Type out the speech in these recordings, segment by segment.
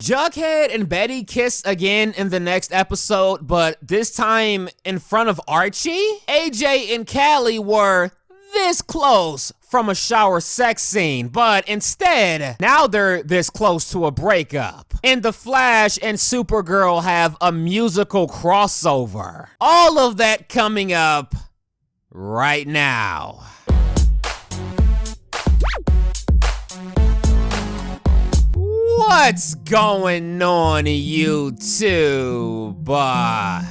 Jughead and Betty kiss again in the next episode, but this time in front of Archie. AJ and Callie were this close from a shower sex scene, but instead, now they're this close to a breakup. And The Flash and Supergirl have a musical crossover. All of that coming up right now. What's going on, YouTube?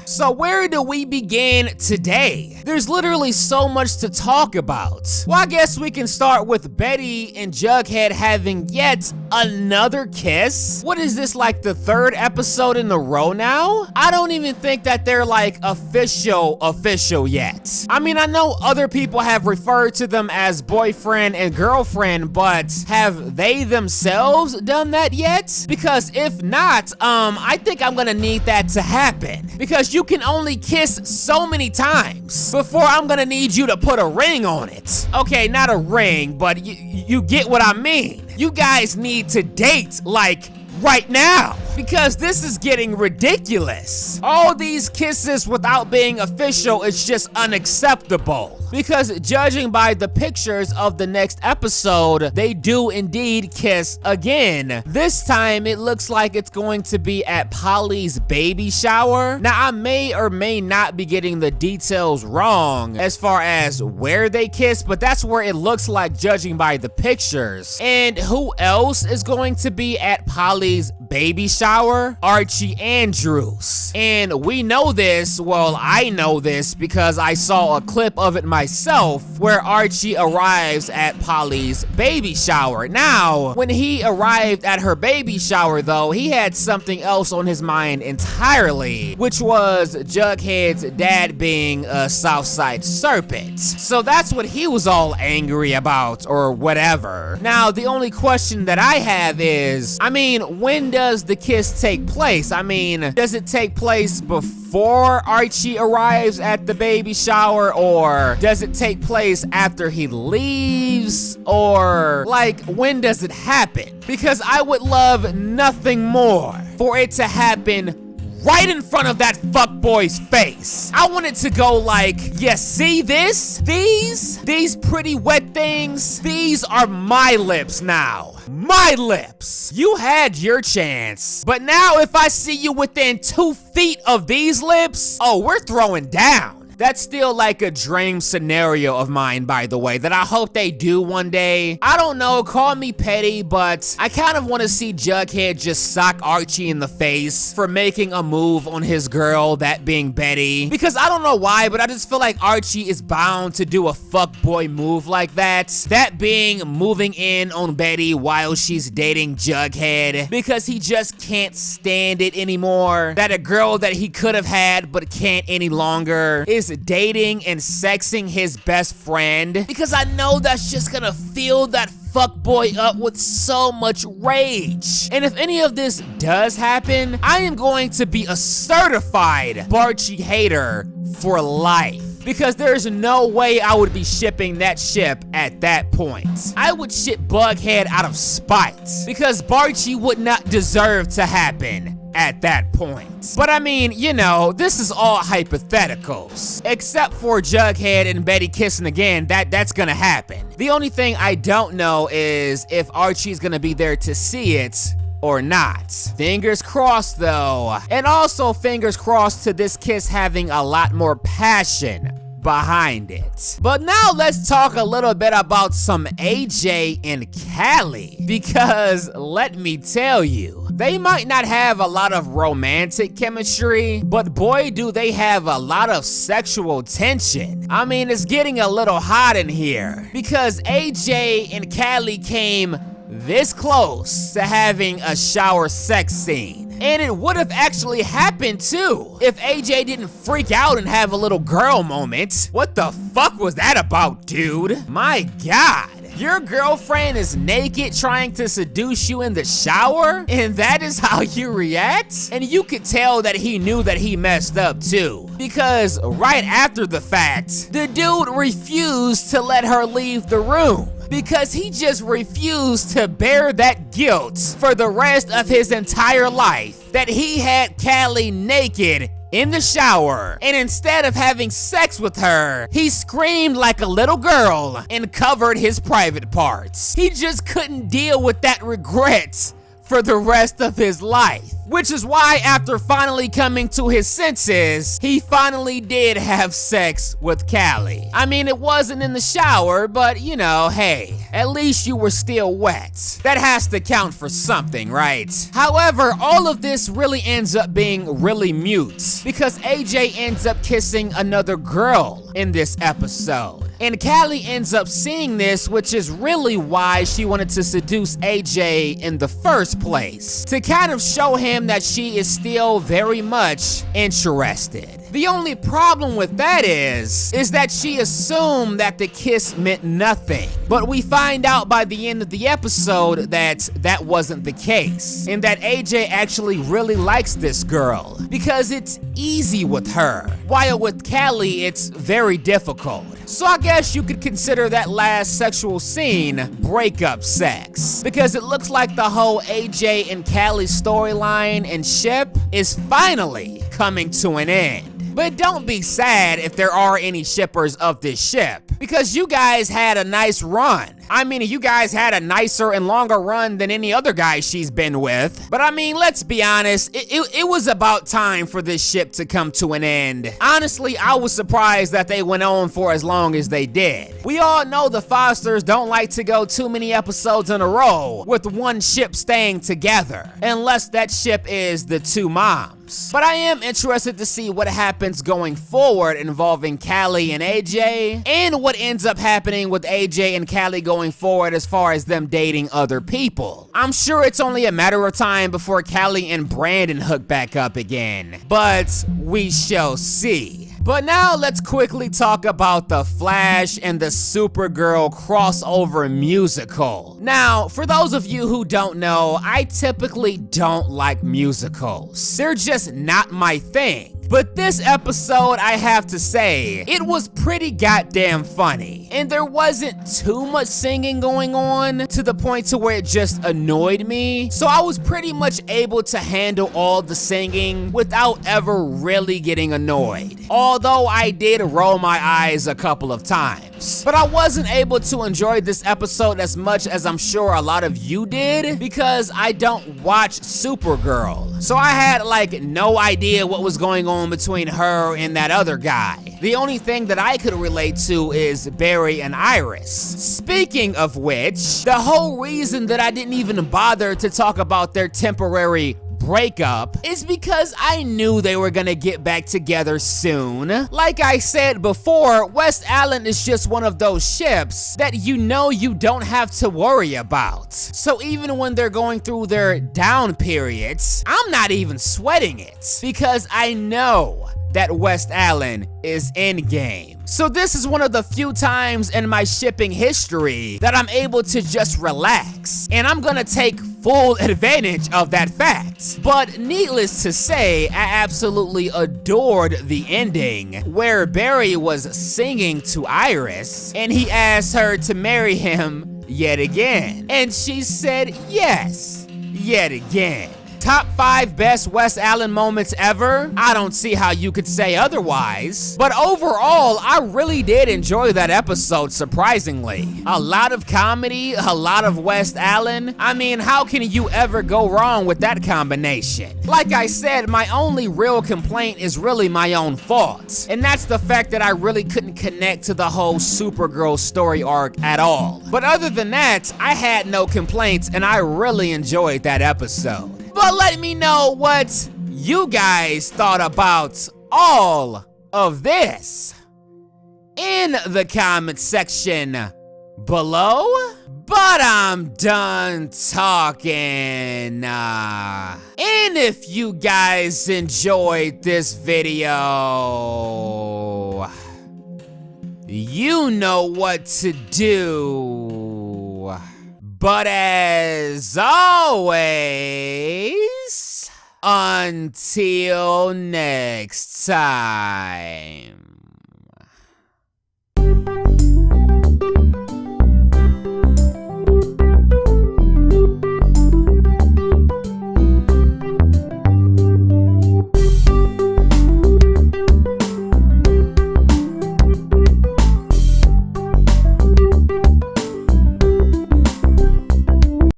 So where do we begin today? There's literally so much to talk about. Well, I guess we can start with Betty and Jughead having yet another kiss. What is this, like the third episode in a row now? I don't even think that they're like official yet. I mean, I know other people have referred to them as boyfriend and girlfriend, but have they themselves done that yet? Because if not, I think I'm gonna need that to happen, because you can only kiss so many times before I'm gonna need you to put a ring on it. Okay, not a ring, but you get what I mean. You guys need to date, like, right now, because this is getting ridiculous. All these kisses without being official is just unacceptable. Because judging by the pictures of the next episode, they do indeed kiss again. This time, it looks like it's going to be at Polly's baby shower. Now, I may or may not be getting the details wrong as far as where they kiss, but that's where it looks like judging by the pictures. And who else is going to be at Polly's baby shower? Archie Andrews. And we know this, well, I know this because I saw a clip of it myself where Archie arrives at Polly's baby shower. Now, when he arrived at her baby shower though, he had something else on his mind entirely, which was Jughead's dad being a Southside Serpent. So that's what he was all angry about or whatever. Now, the only question that I have is, I mean, when does the kiss take place? I mean, does it take place before Archie arrives at the baby shower, or does it take place after he leaves, or like when does it happen? Because I would love nothing more for it to happen right in front of that fuckboy's face. I want it to go like, yeah, see this? These pretty wet things, these are my lips now. My lips. You had your chance. But now if I see you within 2 feet of these lips, oh, we're throwing down. That's still like a dream scenario of mine, by the way, that I hope they do one day. I don't know, call me petty, but I kind of want to see Jughead just sock Archie in the face for making a move on his girl, that being Betty. Because I don't know why, but I just feel like Archie is bound to do a fuckboy move like that. That being moving in on Betty while she's dating Jughead, because he just can't stand it anymore. That a girl that he could have had but can't any longer is dating and sexing his best friend, because I know that's just gonna fill that fuckboy up with so much rage. And if any of this does happen, I am going to be a certified Barchie hater for life. Because there's no way I would be shipping that ship at that point. I would ship Bughead out of spite, because Barchie would not deserve to happen at that point. But I mean, you know, this is all hypotheticals. Except for Jughead and Betty kissing again, that's gonna happen. The only thing I don't know is if Archie's gonna be there to see it or not. Fingers crossed though. And also fingers crossed to this kiss having a lot more passion behind it. But now let's talk a little bit about some AJ and Callie, because let me tell you, they might not have a lot of romantic chemistry, but boy do they have a lot of sexual tension. I mean, it's getting a little hot in here, because AJ and Callie came this close to having a shower sex scene. And it would have actually happened too if AJ didn't freak out and have a little girl moment. What the fuck was that about, dude? My God. Your girlfriend is naked trying to seduce you in the shower, and that is how you react? And you could tell that he knew that he messed up too, because right after the fact, the dude refused to let her leave the room. because he just refused to bear that guilt for the rest of his entire life that he had Callie naked in the shower, and instead of having sex with her, he screamed like a little girl and covered his private parts. He just couldn't deal with that regret for the rest of his life. Which is why, after finally coming to his senses, he finally did have sex with Callie. I mean, it wasn't in the shower, but you know, hey, at least you were still wet. That has to count for something, right? However, all of this really ends up being really mute, because AJ ends up kissing another girl in this episode. And Callie ends up seeing this, which is really why she wanted to seduce AJ in the first place, to kind of show him that she is still very much interested. The only problem with that is that she assumed that the kiss meant nothing. But we find out by the end of the episode that that wasn't the case, and that AJ actually really likes this girl because it's easy with her, while with Callie it's very difficult. So I guess you could consider that last sexual scene breakup sex, because it looks like the whole AJ and Callie storyline and ship is finally coming to an end. But don't be sad if there are any shippers of this ship, because you guys had a nice run. I mean, you guys had a nicer and longer run than any other guy she's been with. But I mean, let's be honest, it was about time for this ship to come to an end. Honestly, I was surprised that they went on for as long as they did. We all know the Fosters don't like to go too many episodes in a row with one ship staying together, unless that ship is the two moms. But I am interested to see what happens going forward involving Callie and AJ, and what ends up happening with AJ and Callie going forward as far as them dating other people. I'm sure it's only a matter of time before Callie and Brandon hook back up again, but we shall see. But now let's quickly talk about the Flash and the Supergirl crossover musical. Now, for those of you who don't know, I typically don't like musicals. They're just not my thing. But this episode, I have to say, it was pretty goddamn funny. And there wasn't too much singing going on to the point to where it just annoyed me. So I was pretty much able to handle all the singing without ever really getting annoyed. Although I did roll my eyes a couple of times. But I wasn't able to enjoy this episode as much as I'm sure a lot of you did, because I don't watch Supergirl. So I had like no idea what was going on between her and that other guy. The only thing that I could relate to is Barry and Iris. Speaking of which, the whole reason that I didn't even bother to talk about their temporary breakup is because I knew they were gonna get back together soon. Like I said before, West Allen is just one of those ships that you know you don't have to worry about. So even when they're going through their down periods, I'm not even sweating it, because I know that West Allen is endgame. So this is one of the few times in my shipping history that I'm able to just relax, and I'm gonna take full advantage of that fact. But needless to say, I absolutely adored the ending where Barry was singing to Iris and he asked her to marry him yet again, and she said yes, yet again. Top 5 best West Allen moments ever? I don't see how you could say otherwise. But overall, I really did enjoy that episode, surprisingly. A lot of comedy, a lot of West Allen. I mean, how can you ever go wrong with that combination? Like I said, my only real complaint is really my own fault. And that's the fact that I really couldn't connect to the whole Supergirl story arc at all. But other than that, I had no complaints and I really enjoyed that episode. But let me know what you guys thought about all of this in the comment section below. But I'm done talking. And if you guys enjoyed this video, you know what to do. But as always, until next time.